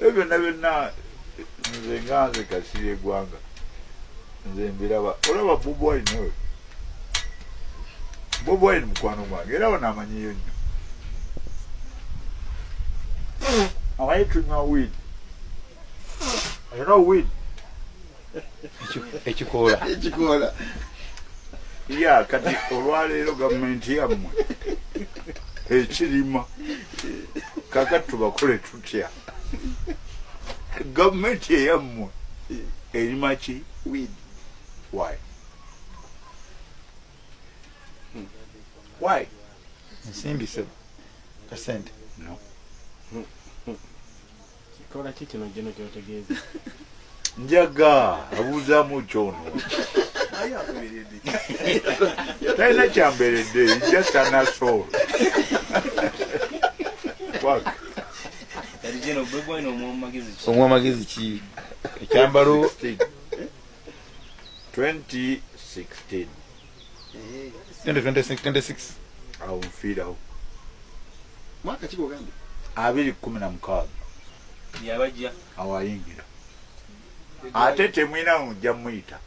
ebyo nabyo nze nganze kasiri eggwanga nze mbiraba olaba Bobi Wine oyo Bobi Wine mukwano gwange era wanamanyiyo nnyo amanyi tunywa weed you know weed ekikoola ya kati olwaleero gavumenti yammwe ekirima kakati tubakole tutya gavumenti eyammwe erima ki weed why nsimbi se kasente no kikola ki kino gino kyotegeeza njaga abuuzaamu kyono talina kyamberedde just anasoul omwamagezi ki ekyambalo 2016 26 awo nfiirawo mwaka ki gogambye 2016 yabajja awo ayingira ate temwina mujja muyita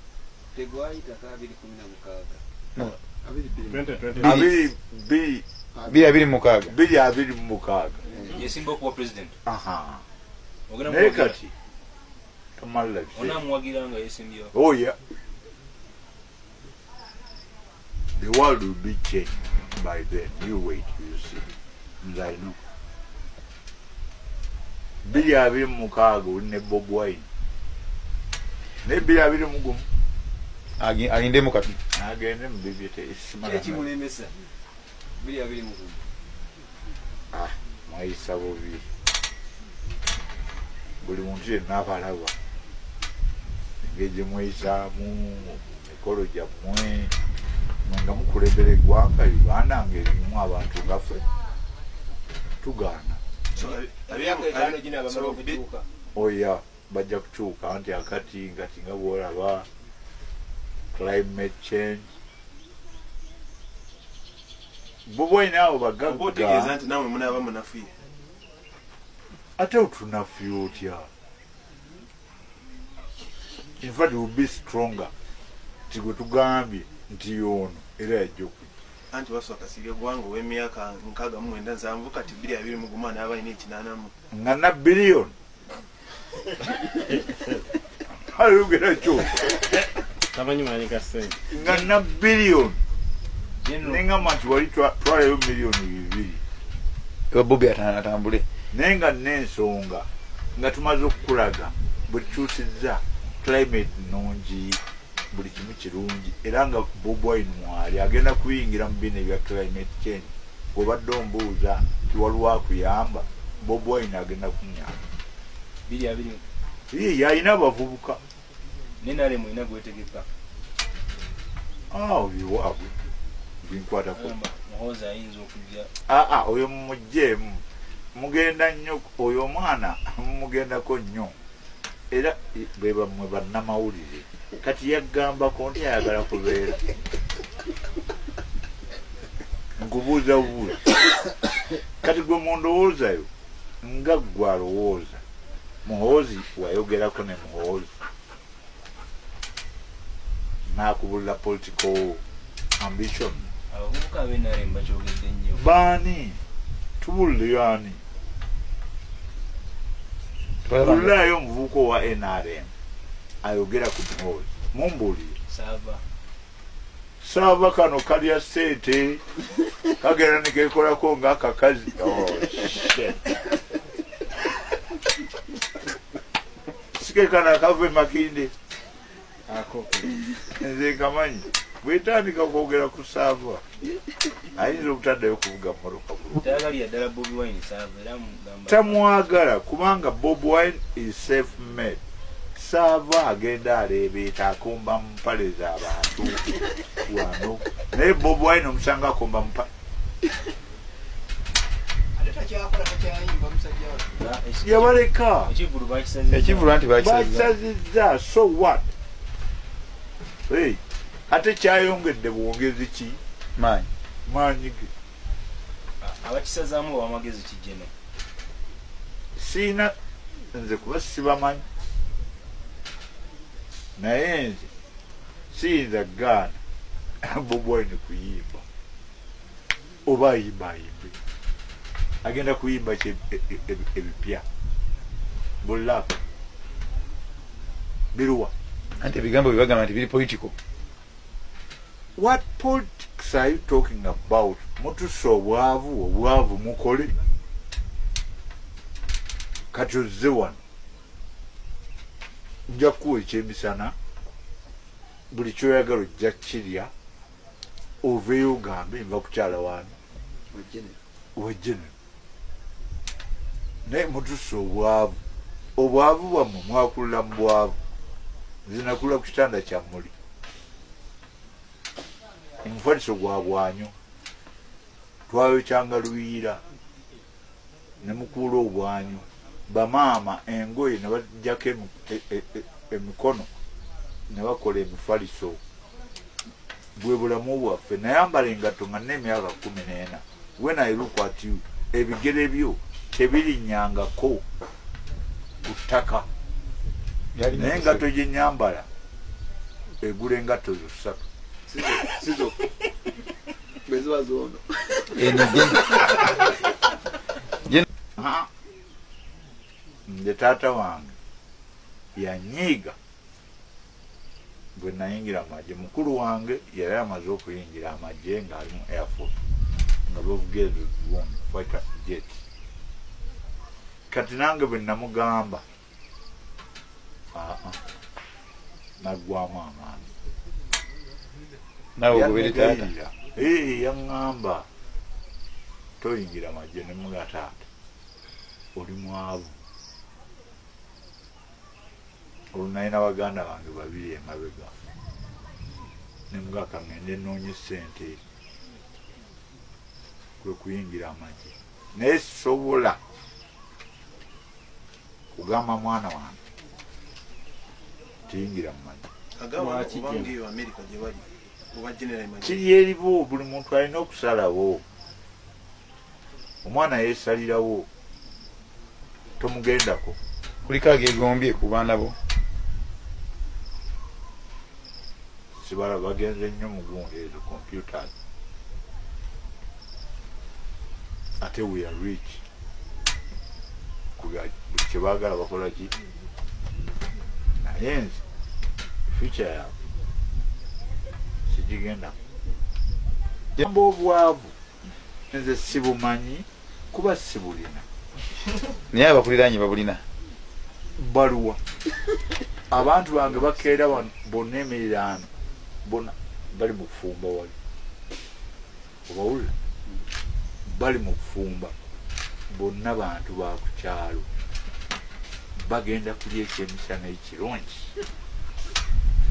tegwayita ka 2016 2026 yesimba okuwa president naye kati tomalira onamuwagira nga yesimbyewo oh yeah the world will be changed by then you wait you see nze I know 2026 ne Bobi Wine ne 2021 alindemu kati agende mu bibyete esimala ekimulemesa 2021 mwayisa bubi buli muntu yenna abalaba engeri gye mweyisaamu mikolo gyammwe nga mukulembera eggwanga Uganda ng'erimu abantu nga ffe tugaana oya bajja kukyuka nti akati nga bwolaba climate change Bobi Wine abo bagagga nti namwe munaaba munafuye ate otunafuye otya in fact will be stronger nti gwe tugambye nti yono era yajja okujja anti wasooka sibye gwanga ow'emyaka 69 kati 2021 n'aba alina 8 nga na biliyoni ayogera kyo tamanyi manyika sente nga na biliyoni nengamba nti wali twalayo miliyoni 2 ewa Bobi atambule naye nga n'ensonga nga tumaze okukulaga bwe tukyusizza climate nungi buli kimu kirungi era nga Bobi Wine mwali agenda kuyingira mu bino ebya climate change bw'obadde ombuuza ti waliwo akuyamba Bobi Wine agenda kunyamba yalina abavubuka nenale mwina gwetegeka biwaabwe binkwatako muhoozi ayinza okujja oyo mumujeemu mugenda nnyo oyo omwana mumugendako nnyo era be bamwe bannamawulire kati yaggambako nti ayagala kubeera nkubuuza buuza kati gwe mundowoozayo nga gwe alowooza muhoozi wayogerako ne muhoozi nakubulira political ambition abavubuka abenare mbakyogedde nnyo baani tubulire ani tulirayo omuvubuka owa NRM ayogera ku muhoozi mumbuulire saava kano kalya sente kagenda nikekolako ngaakakazi sikekana kava emakinde nze kamanyi bwetandika kwogera ku saava ayinza obutaddayo kuvuga mmotoka tamwagala kubanga Bobi Wine is self made saava agenda aleebeeta akomba mu mpale z'abantu wano naye Bobi Wine omusanga akomba mu mpale yabaleka ekivulu nti bakisazizza so what ate kyayongedde bwongezi ki maanyi ge abakisazaamu bamagezi kijeno siina nze kuba sibamanyi naye nze siyinza gaana Bobi Wine kuyimba oba ayimbe agenda kuyimba ebipya bulapa biruwa anti ebigambo bibagamba nti biri political. What politics are you talking about? Mutusa obwavu mukole kati ozze wano nja kuwa ekyemisana buli kyoyagala ojja kirya oveeyo ogambe nva kukyala wani wejjene naye mutusa obwavu bwammwe mwakulira mu bwavu nze nakula ku kitanda kyammuli omufaliso gwa bwanyo twayokyanga luyiira ne mukuula obwanyo bamaama engoye ne bajjako emikono ne bakola emifaliso bwe bulamu bwaffe nayambala engatto nga n'emyaka 14 when I look at you ebigere byo tebirinnyangako ku ttaka naye engatto gye nyambala egula engatto zosatu sizo bezo zono nze taata wange yanyiiga bwe nayingira amagye mukulu wange yali amaze okuyingira amagye ng'ali mu air force nga bavuga fighter jet kati nange bwe namugamba naggwamu amaanyi nawe ogobere taata yaŋŋamba toyingira amagye ne muga taata oli mwavu olunalina baganda bange babiri emabega ne muga kaŋŋende noonye ssente kwe kuyingira amagye naye sobola kugamba mwana wange tiyingira mu magye kiri eriwo buli muntu alina okusalawo omwana yeesalirawo tomugendako kuliko agegombye ku baana bo sibala bagenze nnyo mu gundi ezo computers ate we are rich buli kyebaagala bakola ki naye nze future yaabwe sigigenda yamba obwavu nze sibumanyi kuba sibulina naye abakuliraanyi babulina baluwa abantu bange bakeera bonna emiriraano bonna bali mu kufumba wali obawulira bali mu kufumba bonna bantu ba ku kyalo bagenda kulya ekyemisana ekirungi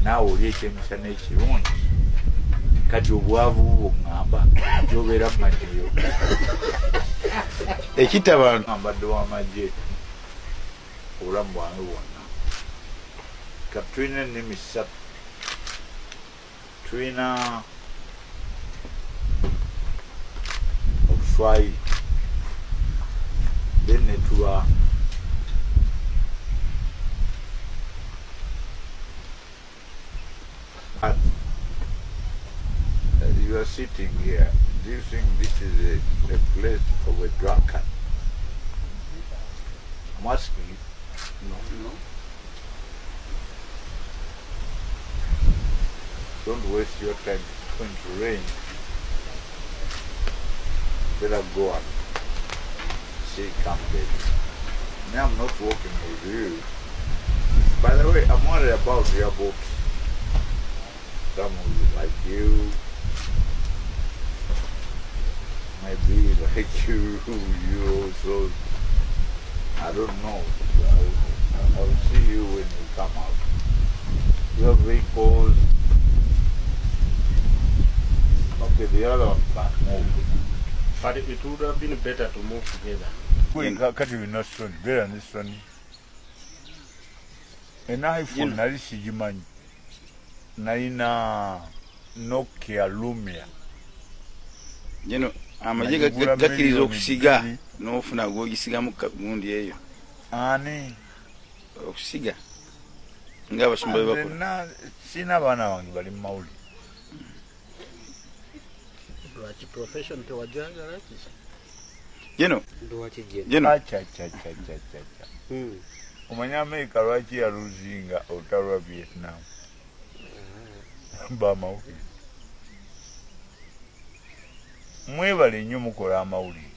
naawe oli ekyemisana ekirungi kati obwavu bwoŋŋamba gyobeera mu magyeyo ekitta bantu ambadde w'amagye obulamu bwange bwonna kati tulina ennimi 3 tulina oluswayiri then ne tuba you are sitting here. Do you think this is a place of a drunkard? I'm asking you. no Don't waste your time. It's going to rain. Better go and see Camp David. Now I'm not working with you. By the way, I'm worried about your books. Someone like you, maybe like you also, I don't know. I'll see you when you come out. Your vehicles, okay, the other one can't move. But it would have been better to move together. Kati bino Sony, beera ne Sony. An iPhone nali sigimanyi. Nalina Nokia Lumia. jeno amagye gakkiriza okusiga n'ofuna gwogisigamu gundi eyo Ani okusiga ng'abasumba bwe bakola. Nze sina baana bange bali mu mawulire. Lwaki profession tewajagala ki? Jeno Lwaki je? jeno Acha. Omanya Amerika lwaki yaluzinga olutalo lwa Vietnam? Bamawulire. Mwebale nnyo mukola amawulire.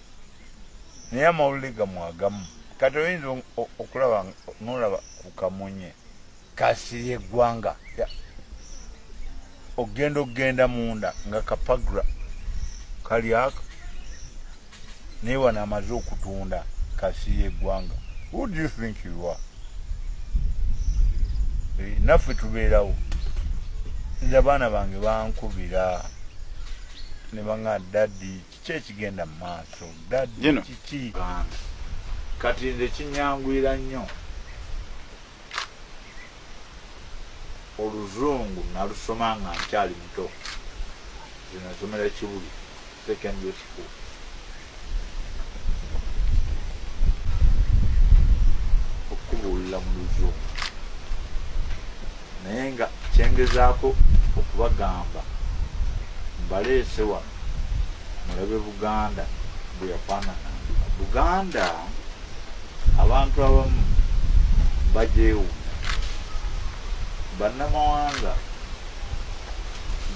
Naye amawulire gamwagamu. Kati oyinza okulaba n'olaba ku Kamunye kasiri eggwanga. Ogenda munda nga kapagra kali ako. Naye wano amaze okutunda kasiri eggwanga. Who do you think you are? Naffe tubeerawo. Nze abaana bange bankubira. Ne banga daddy kiki ekigenda mu maaso. Daddy kiki? Kati nze kinyangwira nnyo. Oluzungu nalusoma nga nkyali muto. Zinasomera Kibuli secondary school. Okubuulira mu luzungu. Naye nga kyengezaako okubagamba mbaleese wano mulabe Buganda bwe yafaanana. Buganda abantu abamu bajeewuunya. Bannamawanga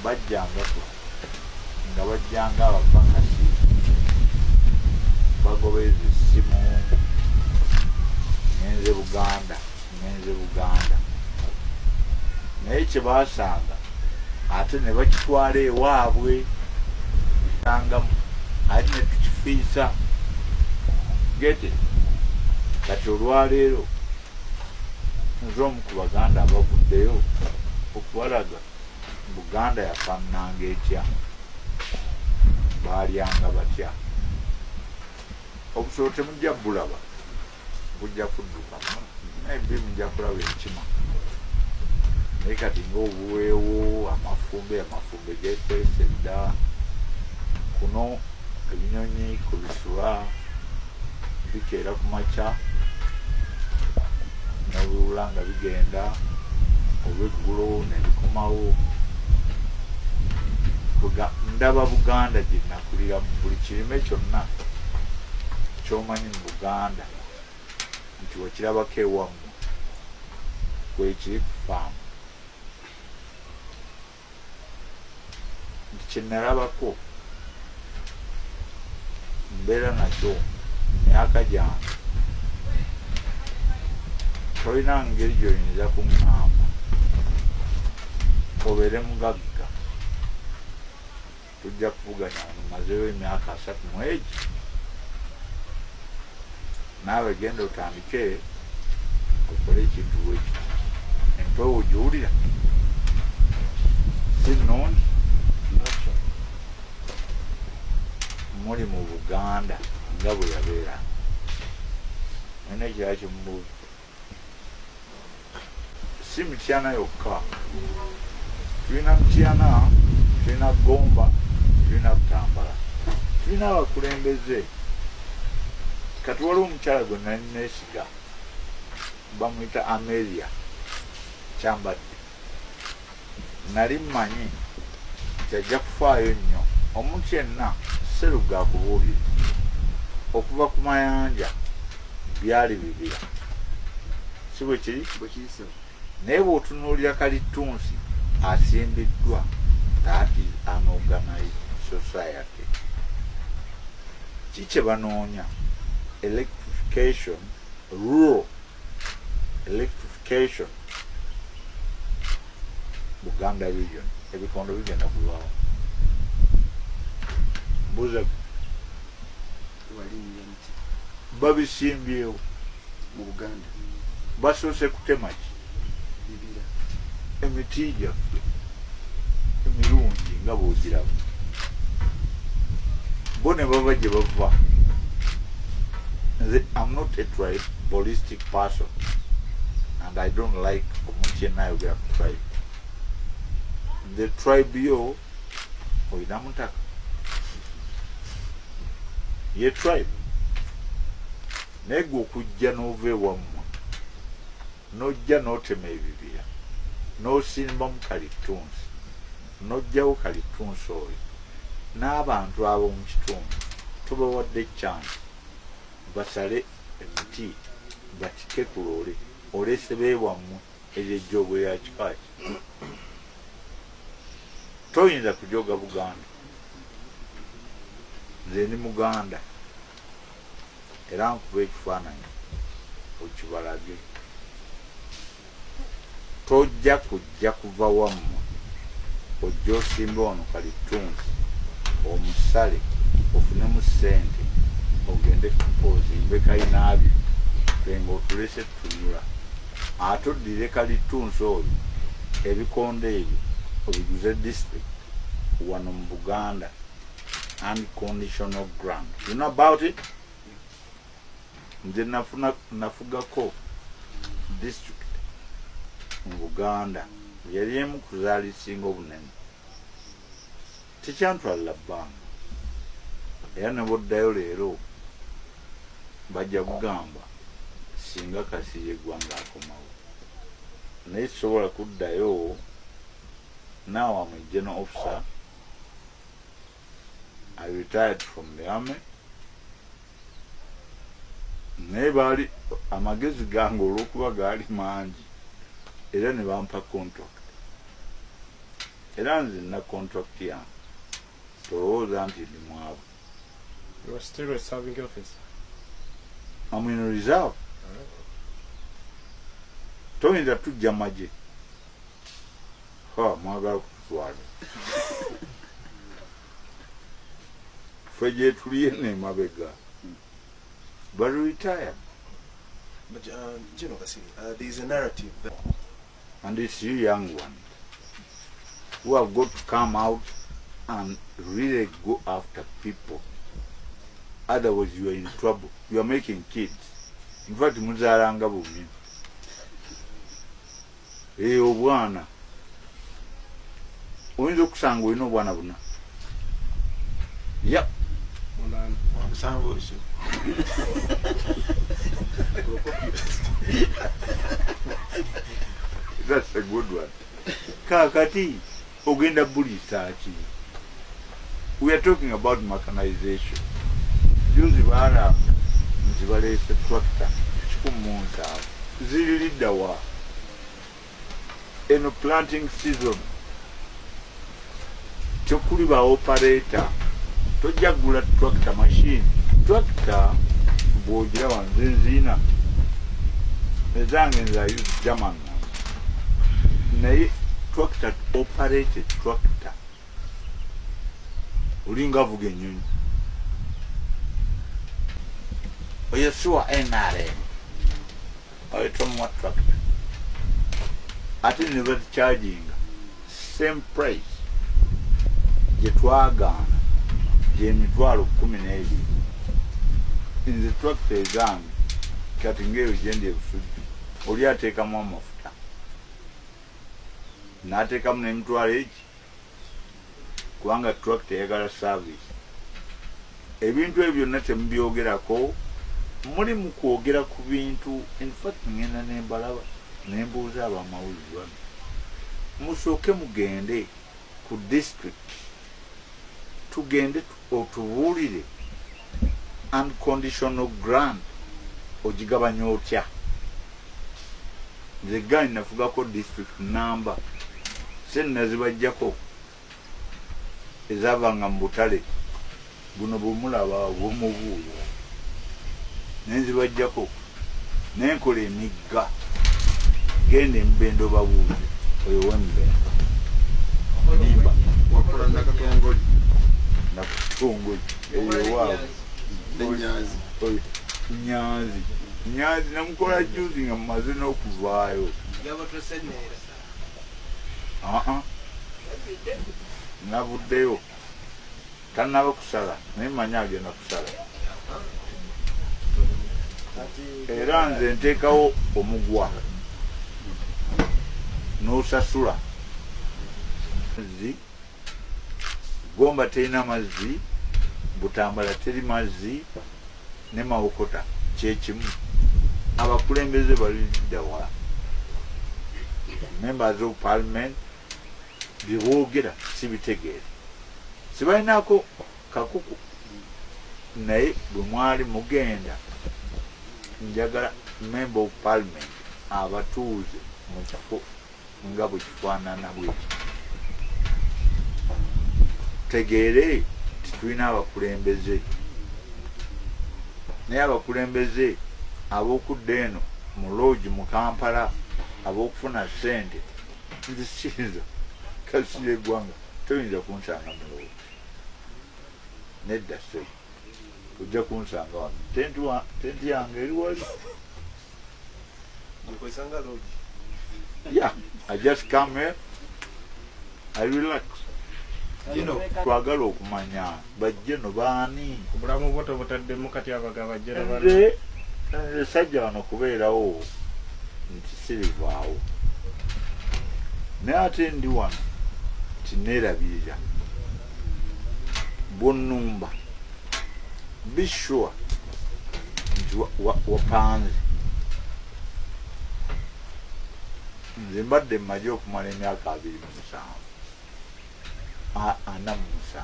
bajjangako nga bajjanga abapakasi bagobeza essimu ngenze Buganda naye kye baasanga ate ne bakitwala ewaabwe sangamu ate ne tukifiisa gete. Kati olwaleero nze omu ku Baganda abavuddeyo okubalaga Buganda yafaananga etya, baalyanga batya. Obusolo temujja bulaba bujja kudduka naye mujja kulaba ekima. Naye kati ng'obuweewo amafumbe geekwese dda kuno ebinyonyi ku bisula bikeera ku makya n'obiwula nga bigenda olw'eggulo ne bikomawo. Ndaba Buganda gye nakulira mu buli kirime kyonna ky'omanyi mu Buganda nti wakirabako ewammwe kwekiri ku faamu. Nti kye nalabako mbeera nakyo myaka gyange. Tolina ngeri gy'oyinza kuŋŋamba obeere mugagga. Tujja kuvuganya wano mazeewo emyaka 3 mu egi. Naawe genda otandike okole ekintu bwekyo. Empewo gy'owulira si nnungi. Muli mu Buganda nga bwe yabeera. Nina ekirala kimubuuza. Si Mityana yokka. Tulina Mityana, tulina Gomba, tulina Butambala. Tulina abakulembeze. Kati waliwo omukyala gwe nali neesiga bamuyita Amelia Kyambadde. Nali mmanyi nti ajja kufaayo nnyo. Omuntu yenna Sseruga akubuulire okuva ku mayanja byali bibira. Si bwe kiri? Naye bw'otunuulira Kalittunsi asimbiddwa, that is an organized society. Ki kye banoonya? Electrification, rural electrification. Buganda region ebikondo bigenda kulwawo. Mbuuza babisimbyewo mu Buganda. Basoose kutema ki? Emiti gyaffe emirungi nga bw'ogiraba. Bo ne bava gye bava. I'm not a tribalistic person and I don't like omuntu yenna ayogera ku tribe. The tribe yo oyina mutaka ye tribe naye gwe okujja n'ova ewammwe n'ojja n'otema ebibira n'osimba mu kalitunsi n'ojjawo kalitunsi oyo n'abantu ab'omu kitundu tubawadde chance basale emiti batike ku loole oleese beewammwe eryejjoogo ya kikaaki toyinza kujoga Buganda nze ndi Muganda era nkuba ekifaananyi okibalage tojja kujja kuva wammwe ojja osimbe wano kalitunsi omusale ofunemu ssente ogende ozimbe kayinaabi fenga otulese tunula ate oddire kalitunsi oyo ebikonde ebyo obiguze district wano mu Buganda unconditional grant. You know about it? Nze nafugako district mu Buganda yali emu kuzaalisinga obunene tekyantwalira bbanga era ne boddayo leero bajja kugamba singa Kasirye eggwanga akomawo naye sisobola kuddayo. Now I'm a general officer. I retired from the army. Naye baali amagezi gange olw'okuba gaali mangi era ne bampa contract era nze nina contract yange tolowooza nti ndi mwavu. You are still a serving officer? I'm in reserve. Toyinza tujja magye mwagala kututwala ffe gye tuliye n'emabega but retired. But General Kasirye, there is a narrative that, and it's you young ones who have got to come out and really go after people. Otherwise you are in trouble. You are making kids. In fact, muzalanga bumi obwana oyinza okusanga olina obwana buna. Yep. That's a good one. Kakati ogenda bulisa ki. We are talking about mechanization. Juzi baara nzibaleese tractor kikumunsa zirilidda wa eno planting season kyokuli ba operator tojja gula tractor machine. Tractor bw'ogira wanze nziina ezange nze use German naye tractor operated tractor olinga avuga ennyonyi oyesuwa NRM oyetomwa tractor ate ne bacharginga same price gye twagaana gy'emitwalo 12. Nze tractor ezange kati ng'eyo gyendi ebusujju oli ateekamu amafuta n'ateekamu n'emitwalo egi kubanga tractor eyagala service. Ebintu ebyo byonna temubyogerako, muli mu kwogera ku bintu. In fact ngenda nembalaba nembuuza abamawulire bano musooke mugende ku district tugende otubuulire unconditional grant ogigabanya otya. Nze gani nafugako district number senazibajjako ezavanga mu butale buno bwemulaba bwomubuulo nenzibajjako nenkola emigga gende Mbendo babuuze oyo w'Embendo nimba wakola nakatongoli nakutongoli eyo waawe n'Ennyanzi Nyanzi namukola juzi nga mumaze n'okuvaayo. Navuddeyo tannaba kusala naye manyi agenda kusala era nze nteekawo omugwa n'osasula Gomba terina mazzi, Butambala teri mazzi, ne Mawokota kyekimu. Abakulembeze balidda wa members of parliament biboogera sibitegeere sibalinaako kakuku naye bwe mwali mugenda njagala member of parliament abatuuze mu kifo nga bwe kifaanana bweki tegeere titulina abakulembeze naye abakulembeze ab'okudda eno mu lodge mu Kampala ab'okufuna ssente nzisiza Kasirye Gwanga toyinza kunsanga mu lodge nedda se ojja kunsanga wano tenti yange eri wali yeah I just come here I relax twagala okumanya bajje no baani obulamu bwo tobutaddemu kati abagaba jjera nze sajja wano kubeerawo nti sirivaawo naye ate ndi wano tineerabirira bwonnumba bishua nti wapanze nze mbadde mmaze okumala emyaka 27 ana mu 7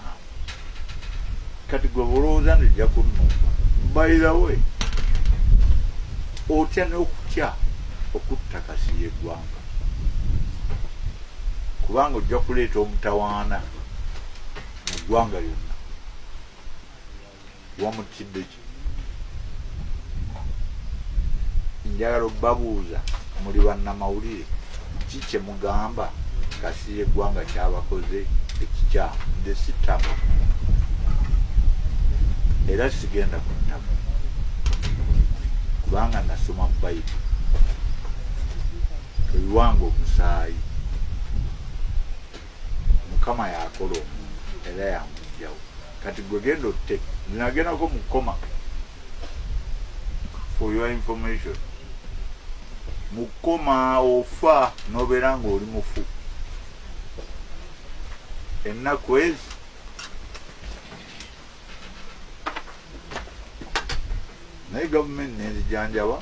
kati gwe bulowooza nojja kunnumba by the way otya n'okutya okutta Kasirye Gwanga kubanga ojja kuleeta omutawaana mu ggwanga lyonna wamutidde ki njagala obabuuza muli bannamawulire ki kye mugamba Kasirye Gwanga kyabakoze ekikyamu nze sittama era sigenda kuttama kubanga nasoma Bayibuli toyiwanga omusaayi Mukama yakola omuntu era yamugjawo kati gwe genda otte ninagendako mu kkoma for your information mu kkoma ofa n'obeera ng'oli mufu ennaku ezi naye gavumenti nenzijanjaba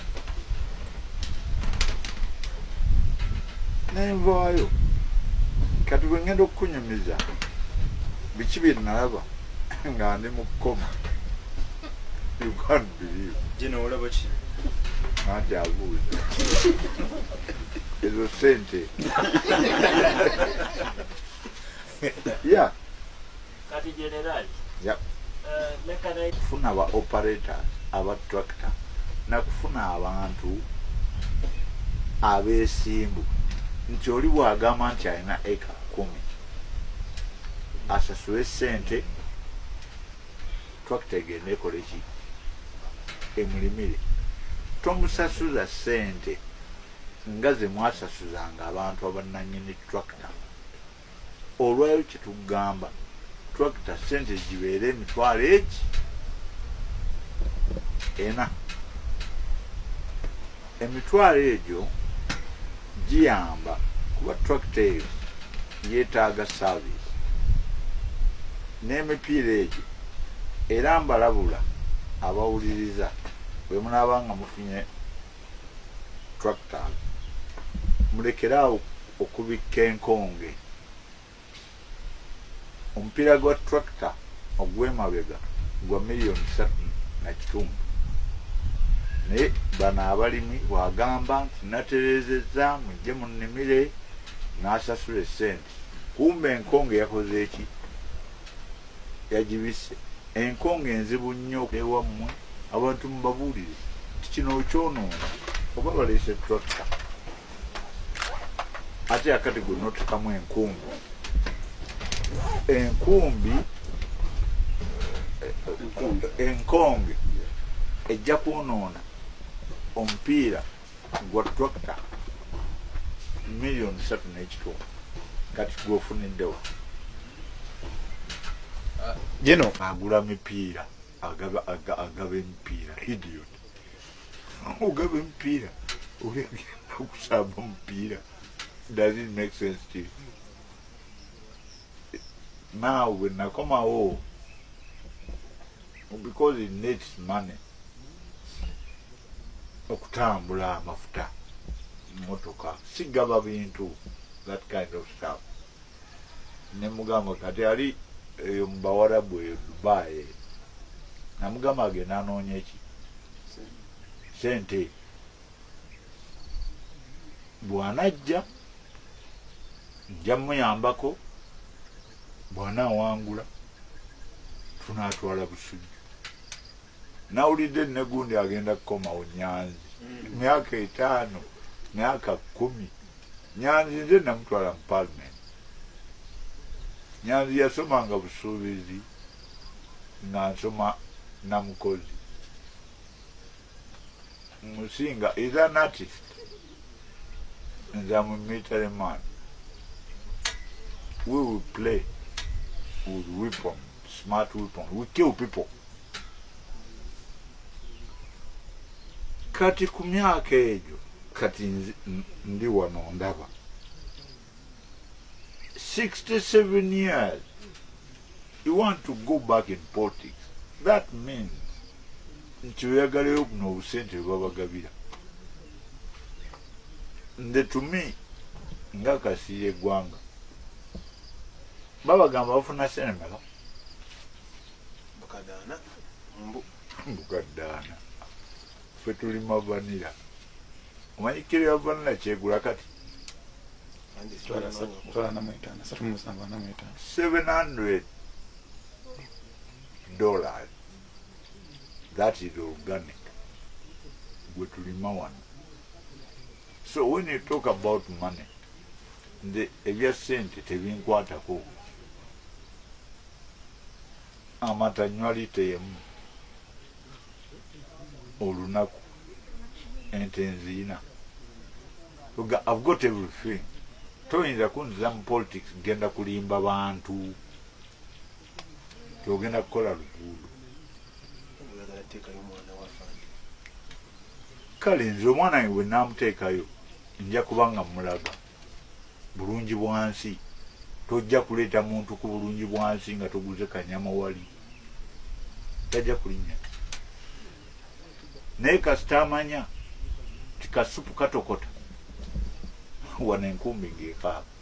nenvaayo kati bwe ngenda okukunyumiza biki bye nalaba nga ndi mu kkoma you can't believe Jino olaba ki nanti abuuza ezo sente yeah Kati generali yep mekana kufuna aba operators aba tractor nakufuna abantu abeesimbu nti oli bwagamba nti alina eka 10 asasule sente tractor egenda ekole ki emulimire tomusasuza sente nga ze mwasasuzanga abantu abannannyini tractor olwayo kyetugamba tractor sente gibeere emitwalo egi ena emitwalo egyo giyamba kuba tractor eyo yeetaaga service n'emipiira egyo era mbalabula abawuliriza bwe munaabanga mufunye tractor mulekeraawo okubikka enkonge omupiira gwa tractor ogw'emabega gwa $1,300,000 naye bano abalimi bwagamba nti natereezezza mujje munnimire n'asasula essente kumbe enkonge yakoze eki yagibisse enkonge enzibu nnyo ewammwe abantu mubabuulire ti kino okyonoona oba baleese tractor ate akati gwe notekamu enkonge ejja kwonoona omupiira gwa tractor $3,000,000 kati gwofuniddewa Jino agula mipiira agaba emipiira idiot ogaba emipiira olegenda okusamba omupiira does it make sense to you now when nakomawo because it needs money okutambula amafuta motoka sigaba bintu that kind of stuff nemugamba kati ali eyo mubawarabu eyo Dubai namugamba agenda anoonya eki sente bwanajja nja muyambako bwanaawangula tunaatwala Busubi nawulidde negundi agenda kukomawo Nyanzi myaka 5 myaka 10 Nyanzi nze namutwala mu Parliament Nyanzi yasomanga Busuubizi nga nsoma Namukozi Musinga is an artist nze am a military man. We will play with weapons, smart weapons. We kill people. Kati ku myaka egyo kati ndi wano ndaba 67 years you want to go back in politics. That means nti oyagalayo buno obusente bwebabagabira nde to me nga Kasirye eggwanga babagamba bafuna senemela mbukaddaana ffe tulima vanira omanyi kiro ya vanira kyegula kati $700. That is organic. Gwe tulima wano. So when you talk about money, ebya sente tebinkwatako. Amata nywalite yemu olunaku ente nziina. I've got everything. Toyinza kunziza mu politics genda kulimba bantu. Togenda kukola luguudo. Kale nze omwana we namuteekayo nja kubanga mulaga bulungi bwansi. Tojja kuleeta muntu ku bulungi bwansi nga toguze kanyama wali. Tajja kulinnya. Naye kasita amanya tikasupu katokota. Wana enkumbi ng'ekaaba.